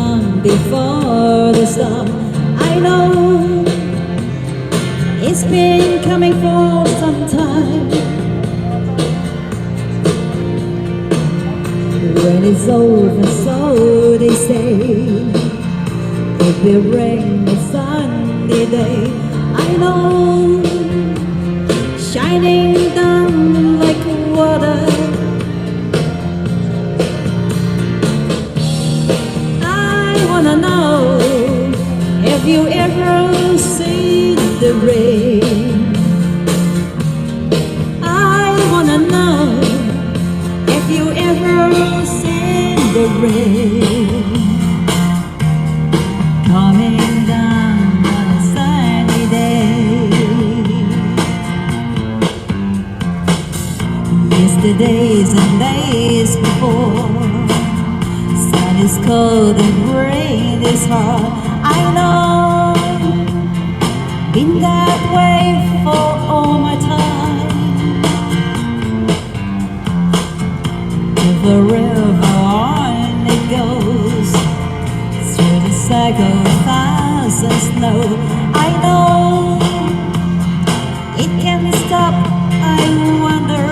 calm before the storm. I know it's been coming for some time. When it's over, so they say, it will rain a sunny day. I know, shining down like water. I wanna know, have you ever seen the rain? I wanna know, have you ever seen the rain coming down on a sunny day? Yesterdays and days before, sun is cold and rain is hard. I know, been that way for all my time. Forever on it goes, through the cycle of fast and snow. I know, it can't stop, I wonder.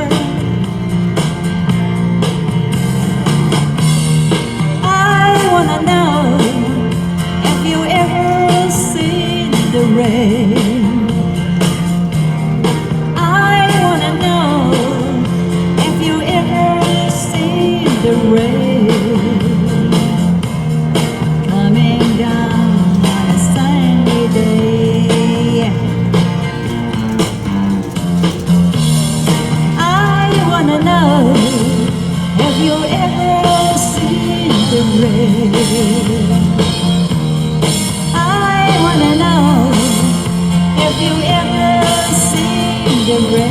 I wanna know, have you ever seen the rain? I wanna know, have you ever seen the rain coming down on a sunny day? I wanna know, have you ever seen the rain? I wanna know, have you ever seen the rain